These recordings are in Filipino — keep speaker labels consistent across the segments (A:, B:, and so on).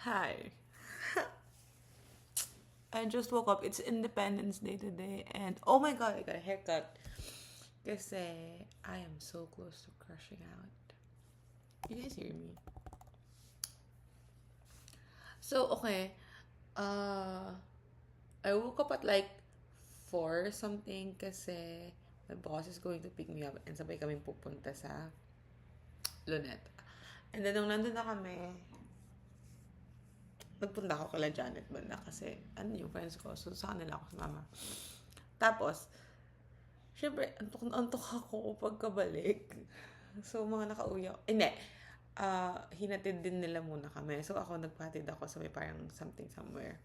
A: Hi. I just woke up. It's Independence Day today, and oh my god, I got a haircut. Kasi I am so close to crushing out. You guys hear me? So, okay. Uh, I woke up at like 4 something kasi my boss is going to pick me up and sabay kami pupunta sa Luneta. And then, nung nandun na kami, nagpunta ako kala Janet banda kasi ano yung friends ko. So, sa kanila ako sumama. Tapos, syempre, antok na antok ako pagkabalik. So, mga nakauwi ako. Hindi. Hinatid din nila muna kami. So, ako nagpatid ako sa may parang something somewhere.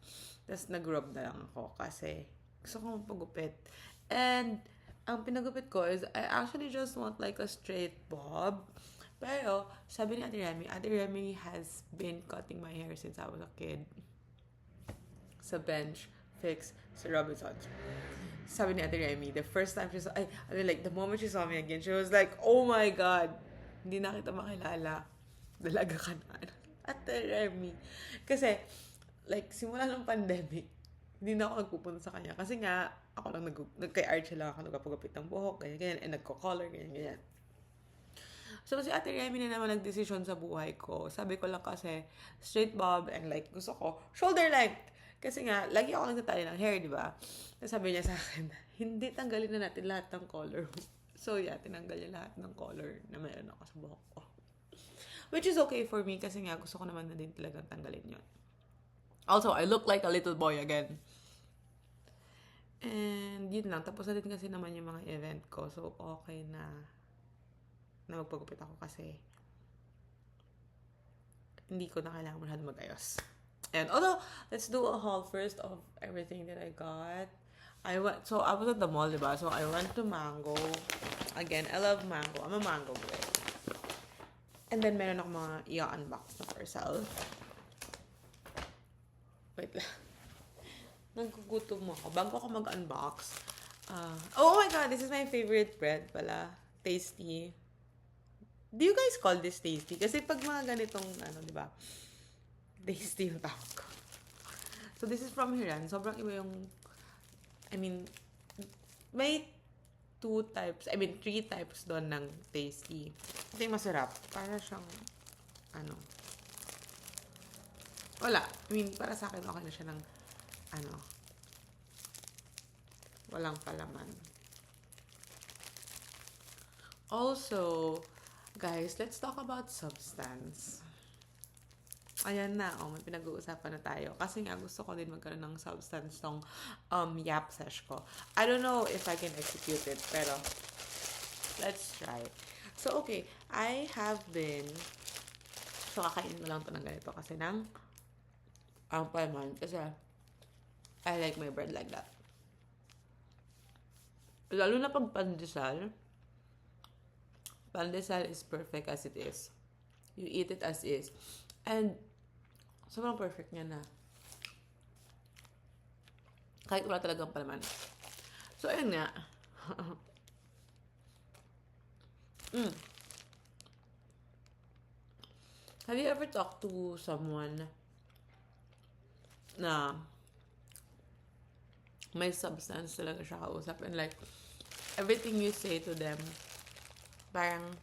A: Tapos, nag-rob na lang ako kasi gusto ko magpagupit. And, ang pinagupit ko is, I actually just want like a straight bob. Pero, sabi ni Ate Remy has been cutting my hair since I was a kid. Sa bench, fix, sa Robinsons. Sabi ni Ate Remy, the first time she saw, like, the moment she saw me again, she was like, oh my God, hindi na kita makilala. Dalaga ka na. Ate Remy. Kasi, like, simula ng pandemic, hindi na ako nagpupunta sa kanya. Kasi nga, ako lang kay Archie lang ako nagpapagupit ng buhok, ganyan, ganyan, and nagko-color, ganyan, ganyan. So, si Ate Remy na naman nagdesisyon sa buhay ko. Sabi ko lang kasi, straight bob and like, gusto ko, shoulder length. Kasi nga, lagi ako nagtatali ng hair, di ba? Sabi niya sa akin, hindi tanggalin na natin lahat ng color. So, yeah, tinanggal niya lahat ng color na meron ako sa buhok ko. Which is okay for me kasi nga, gusto ko naman na din talagang tanggalin yun. Also, I look like a little boy again. And yun lang. Tapos na din kasi naman yung mga event ko. So, okay na magpagupit ako kasi hindi ko na kailangan masyado mag-ayos. And although, let's do a haul first of everything that I got. I was at the mall, diba? So, I went to Mango. Again, I love Mango. I'm a Mango boy. And then, meron ako mga i-unbox na parcel. Wait lang. Nagkugutom ako. Bago ako mag-unbox. Oh my god, this is my favorite bread pala. Tasty. Do you guys call this tasty? Kasi pag mga ganitong, di ba? Tasty yung tawag ko. So, this is from Hiran. Sobrang iba yung, may 3 types doon ng tasty. Ito yung masarap. Para siyang, wala. Para sa akin, okay na siya ng, walang palaman. Also, guys, let's talk about substance. Ayan na, may pinag-uusapan na tayo. Kasi nga, gusto ko din magkaroon ng substance tong yap sesh ko. I don't know if I can execute it, pero let's try. So, okay, I have been, so kakainin ko lang ito ng ganito kasi ng palaman. Kasi I like my bread like that. Lalo na pag pandesal is perfect as it is. You eat it as is. And, sobrang perfect niya na. Kahit wala talagang palaman. So, ayun nga. Have you ever talked to someone na may substance talaga siya kausap and like, everything you say to them, parang,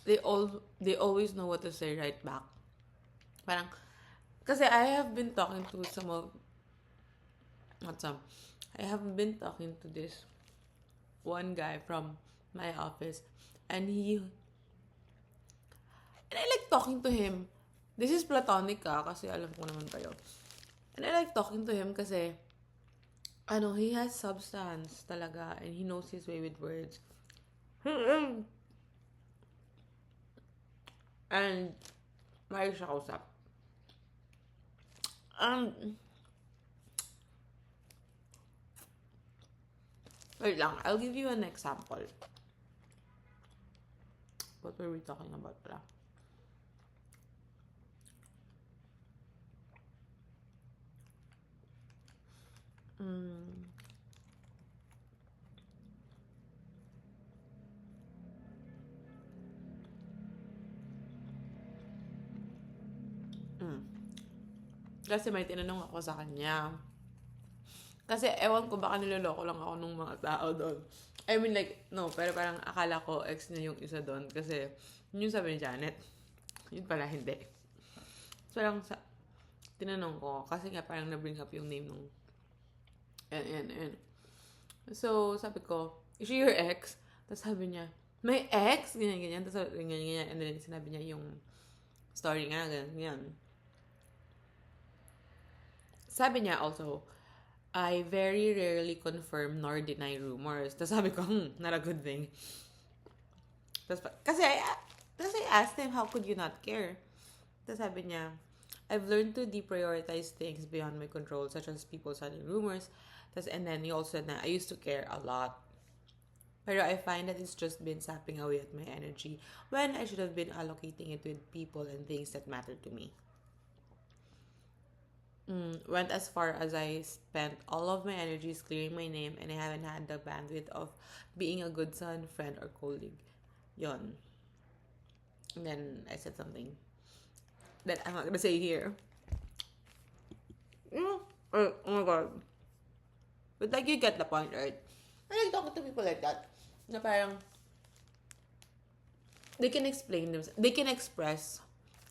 A: they always know what to say right back. Parang, kasi I have been talking to I have been talking to this one guy from my office, and I like talking to him. This is platonic kasi alam ko naman kayo. And I like talking to him kasi, he has substance talaga, and he knows his way with words. And, maayos siya kausap. Wait lang, I'll give you an example. What were we talking about pala? Kasi may tinanong ako sa kanya. Kasi ewan ko, baka niloloko lang ako ng mga tao doon. I mean like, no, pero parang akala ko ex na yung isa doon. Kasi yun yung sabi ni Janet. Yun pala, hindi. So parang tinanong ko, kasi nga parang na-bring up yung name nung and. So sabi ko, is she your ex? Tapos sabi niya, may ex? Ganyan. Tapos ganyan. And then sinabi niya yung story nga, ganyan. Sabi niya also, I very rarely confirm nor deny rumors. Tapos sabi ko, not a good thing. Tapos, kasi I asked him, how could you not care? Tapos sabi niya, I've learned to deprioritize things beyond my control, such as people sending rumors. And then he also said that I used to care a lot. Pero I find that it's just been sapping away at my energy when I should have been allocating it with people and things that matter to me. Went as far as I spent all of my energies clearing my name, and I haven't had the bandwidth of being a good son, friend, or colleague. Yon. And then I said something that I'm not gonna say here. Oh my god. But like, you get the point, right? I like talking to people like that. Na parang they can explain themselves. They can express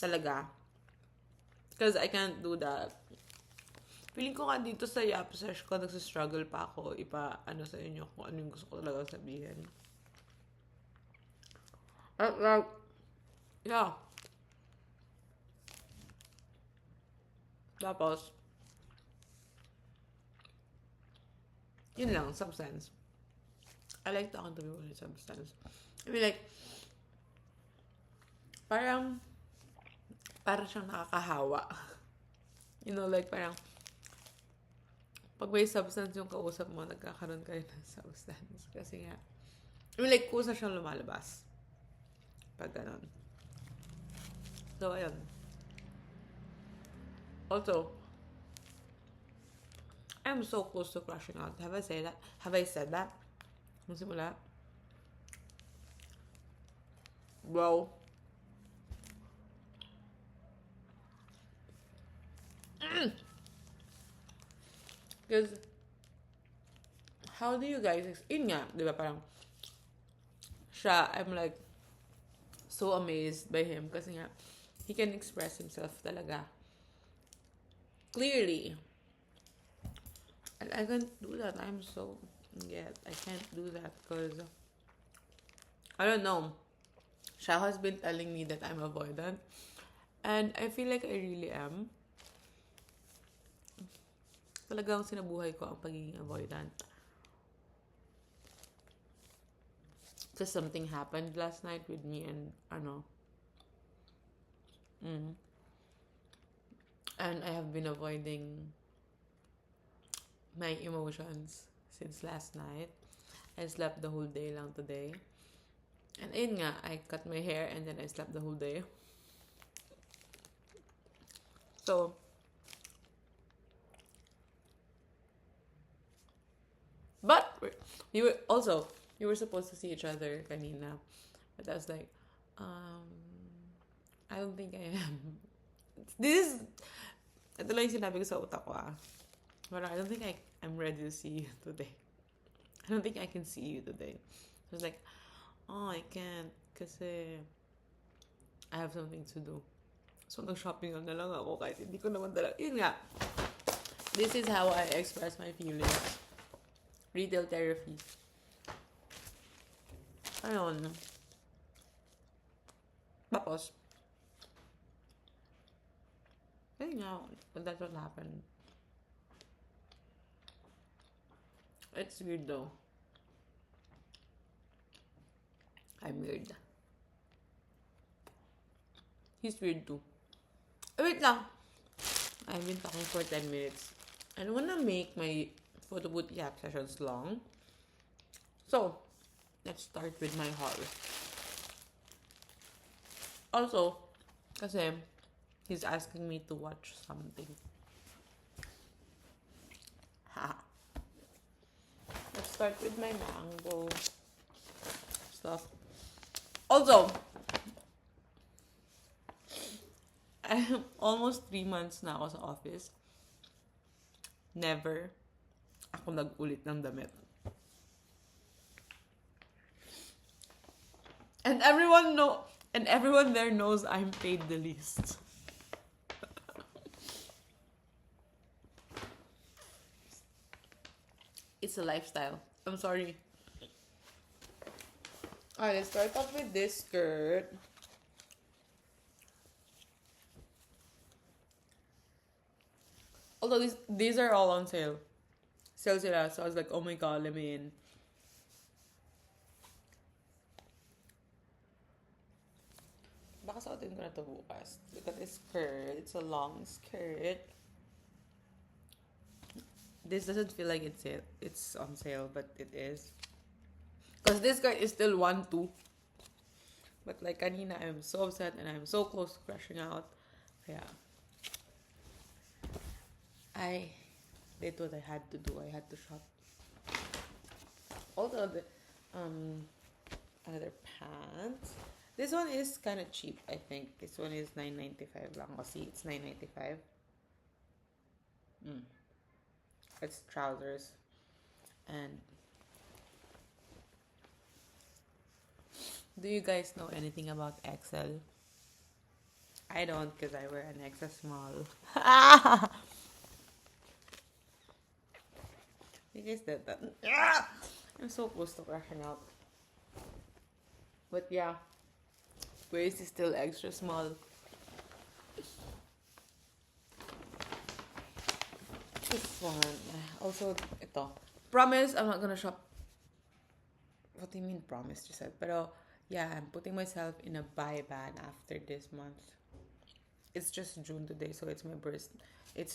A: talaga. Because I can't do that. Feeling ko nga dito sa Yap Sesh ko, nagsistruggle pa ako ano sa inyo kung ano yung gusto ko talaga sabihin. Yeah. Tapos, yun lang, substance. I like talking to people with substance. I mean like, parang siyang nakakahawa. You know, like parang, pag may substance yung kausap mo, nagkakaroon kayo ng substance. Kasi nga, I mean like, kusa siyang lumalabas. Pag ganon. So, ayun. Also, I'm so close to crashing out. Have I said that? Nung simula? Bro. Because, how do you guys, yun nga, di ba parang, I'm like, so amazed by him kasi nga, he can express himself talaga clearly. And I can't do that. I can't do that because, I don't know, siya has been telling me that I'm avoidant, and I feel like I really am. Talagang sinabuhay ko ang pagiging avoidant. Because something happened last night with me and and I have been avoiding my emotions since last night. I slept the whole day lang today. And ayun nga, I cut my hair and then I slept the whole day. So, but you were supposed to see each other kanina. But I was like, I don't think I am. Ito lang yung sinabi ko sa utak ko But I don't think I'm ready to see you today. I don't think I can see you today. So I was like, I can't kasi I have something to do. So nag-shopping na lang ako kahit hindi ko naman talaga. Yun nga. This is how I express my feelings. Retail therapy. Ayun. Tapos, ayun nga, that's what happened. It's weird though. I'm weird. He's weird too. Wait lang. I've been talking for 10 minutes. I don't wanna make my photo booth Yap sessions long. So, let's start with my haul. Also, kasi he's asking me to watch something. Let's start with my mango stuff. Also, I'm almost 3 months na ako sa office. Never ako nag-ulit ng damit. And everyone there knows I'm paid the least. It's a lifestyle. I'm sorry. Alright, let's start off with this skirt. Although these are all on sale. Sale sila. So I was like, oh my god, let me in. Baka suotin ko na to bukas. Look at this skirt. It's a long skirt. This doesn't feel like it's on sale, but it is. Because this skirt is still 1-2. But like kanina, I'm so upset and I'm so close to crashing out. Yeah. I did what I had to do. I had to shop. Also, another pants. This one is kind of cheap, I think. This one is $9.95 lang. Oh, see, it's $9.95. It's trousers. And do you guys know anything about XL? I don't, because I wear an XL small. You guys did that. I'm so close to crashing out. But yeah, waist is still extra small. This one. Also, ito. Promise, I'm not gonna shop. What do you mean promise, you said? Pero, yeah, I'm putting myself in a buy ban after this month. It's just June today, so it's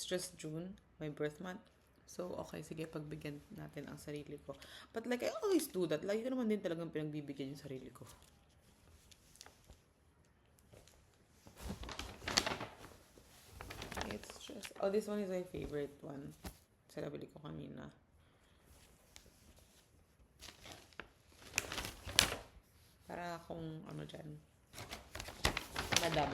A: just June, my birth month. So, okay, sige, pagbigyan natin ang sarili ko. But like, I always do that. Lagi ko naman din talagang pinagbibigyan yung sarili ko. It's just, oh, this one is my favorite one. Sa nabili ko kanina. Para akong, ano dyan, Madam.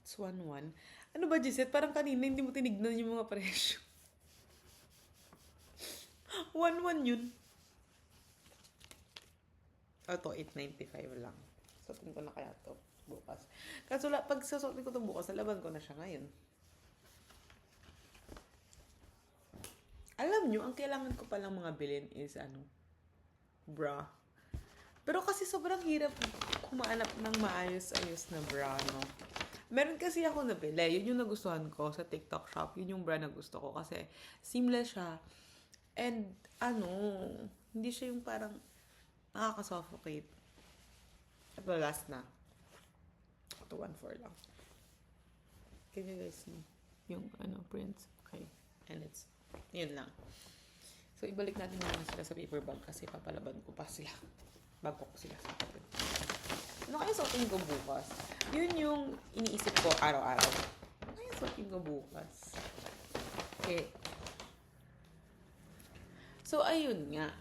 A: It's 1-1. Ano ba, Gisette? Parang kanina hindi mo tinignan yung mga presyo. 1-1 yun. Ito, $8.95 lang. Suotin ko na kaya to bukas. Kaso pag sasuotin ko to bukas, laban ko na siya ngayon. Alam nyo, ang kailangan ko palang mga bilhin is bra. Pero kasi sobrang hirap kumaanap ng maayos-ayos na bra, no? Meron kasi ako nabili. Yun yung nagustuhan ko sa TikTok shop. Yun yung bra na gusto ko kasi seamless siya. And, hindi siya yung parang nakaka-suffocate. Ito, last na. Ito, 1.4 lang. Can you guys see yung prints? Okay. And it's, yun lang. So, ibalik natin naman sila sa paper bag kasi papalaban ko pa sila. Bago ko sila sa kapit. Ano kaya suotin ko bukas? Yun yung iniisip ko araw-araw. Ano kaya suotin ko bukas? Okay. So, ayun nga.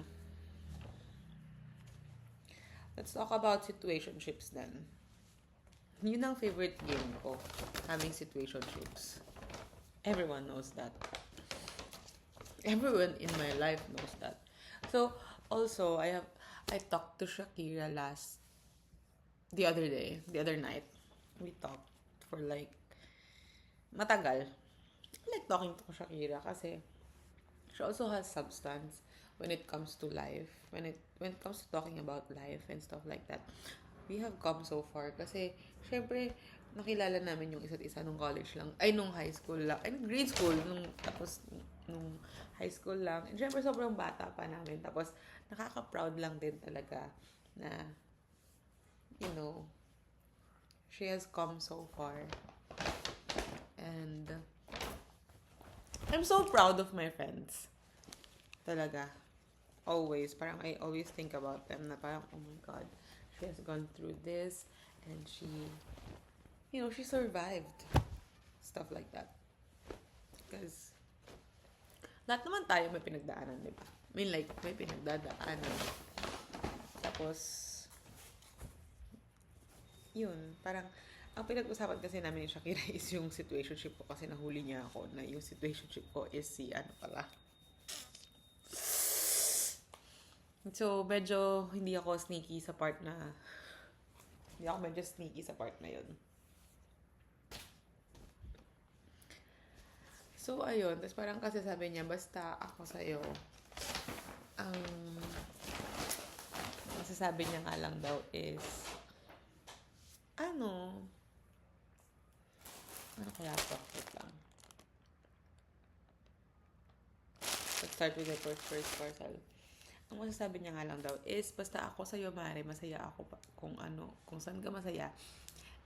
A: Let's talk about situationships then. Yun ang favorite game ko. Having situationships. Everyone knows that. Everyone in my life knows that. So, also, I talked to Shakira the other night. We talked for like, matagal. I like talking to Shakira kasi she also has substance when it comes to life. When it comes to talking about life and stuff like that. We have come so far kasi, syempre, nakilala namin yung isa't isa nung college lang. Ay, nung high school lang. Ay, nung grade school. Tapos, nung high school lang. And syempre, sobrang bata pa namin. Tapos, nakaka-proud lang din talaga na, she has come so far. And, I'm so proud of my friends. Talaga. Always. Parang I always think about them na parang, oh my God, she has gone through this and she survived. Stuff like that. because lahat naman tayo may pinagdaanan, di ba? I mean, like, may pinagdadaanan. Tapos, yun, parang, ang pinag-usapan kasi namin ni Shakira is yung situationship ko kasi nahuli niya ako na yung situationship ko is si ano pala. So, medyo hindi ako sneaky sa part na yun. So, ayun. Tapos parang kasi sabi niya, basta ako sa'yo, ang masasabi niya nga lang daw is, ano kaya ito? Wait lang. Let's start with the first parcel. Ang masasabi niya nga lang daw is, basta ako sa'yo, Mare, masaya ako pa, kung saan ka masaya.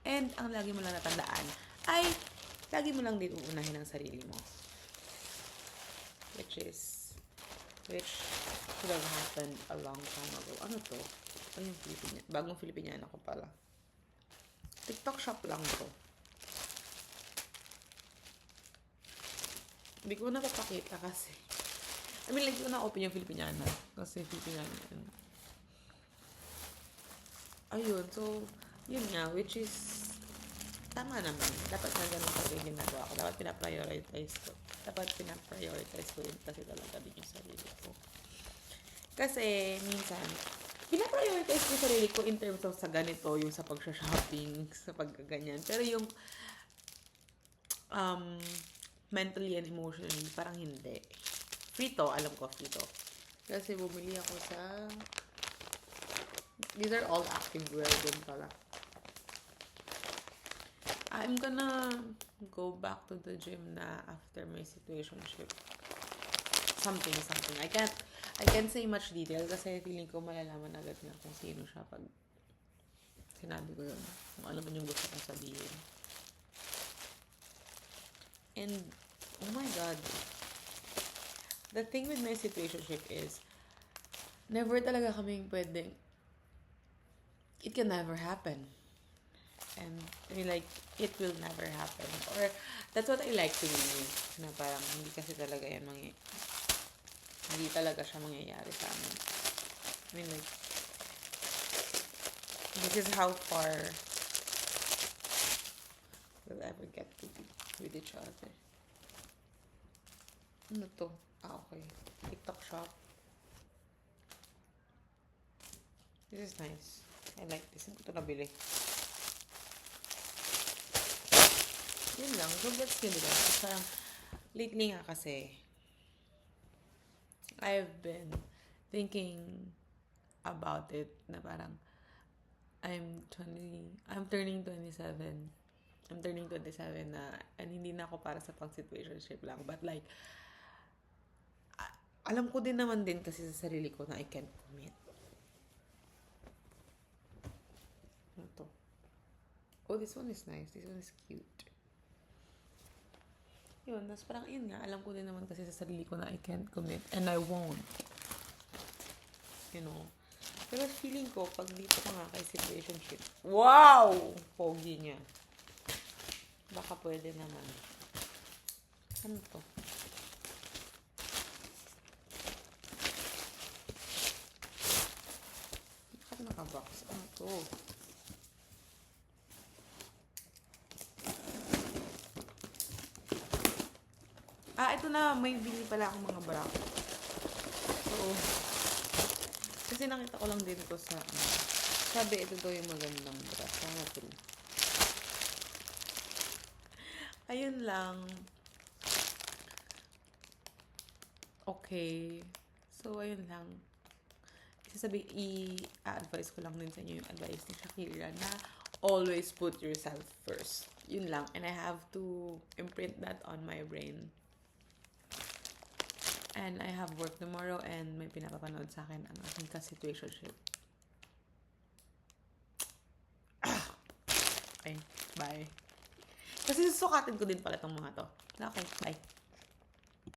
A: And ang lagi mo lang natandaan ay, lagi mo lang din uunahin ang sarili mo. Which should have happened a long time ago. Ano to? Ano yung Filipiniana? Bagong Filipiniana ko pala. TikTok shop lang to. Hindi ko napapakita kasi. I mean, like, ko na-open yung Filipiniana. Kasi Filipiniana yun. Ayun, so, yun nga, which is, tama naman. Dapat na ganun pa rin ginagawa ko. Dapat pinaprioritize ko yun kasi talaga din yung sarili ko. Kasi, minsan, pinaprioritize ko yung sarili ko in terms of sa ganito, yung sa pag-shopping, sa pagkaganyan. Pero yung, mentally and emotionally, parang hindi. Fito, alam ko, Fito. Kasi bumili ako sa, these are all activewear din pala. I'm gonna go back to the gym na after my situationship. Something. I can't say much detail kasi feeling ko malalaman agad na kung sino siya pag sinabi ko yun. Kung ano man yung gusto kong sabihin. And, oh my God. The thing with my situationship is, never talaga kaming pwedeng, it can never happen. And, I mean, like, it will never happen. Or, that's what I like to believe. Na parang, hindi kasi talaga yan hindi talaga siya mangyayari sa amin. I mean, like, this is how far we'll ever get to be with each other. Ano to? Okay. TikTok shop. This is nice. I like this. Hindi ko ito nabili. Yun lang. So, that's good lang. Parang, lately nga kasi, I've been thinking about it na parang, I'm turning 27. I'm turning 27 na, and hindi na ako para sa pang-situationship lang. But like, alam ko din naman din kasi sa sarili ko na I can't commit. Ano to? Oh, this one is nice. This one is cute. Yun, tas parang yun nga, alam ko din naman kasi sa sarili ko na I can't commit and I won't. You know? Pero feeling ko, pag dito ka nga kay situationship, wow! Pogi niya. Baka pwede naman. Ano to? Bakit naka-box? Ano to? Ito na, may bili pala akong mga bra. So, kasi nakita ko lang din ito sa, sabi ito daw yung magandang bra. Sana true. Ayun lang. Okay. So, ayun lang. I-advise ko lang din sa inyo yung advice ni Shakira na always put yourself first. Yun lang. And I have to imprint that on my brain. And I have work tomorrow and may pinapapanood sa akin ang aking ka-situationship. Okay, bye. Kasi susukatin ko din pala itong mga to. Okay, bye.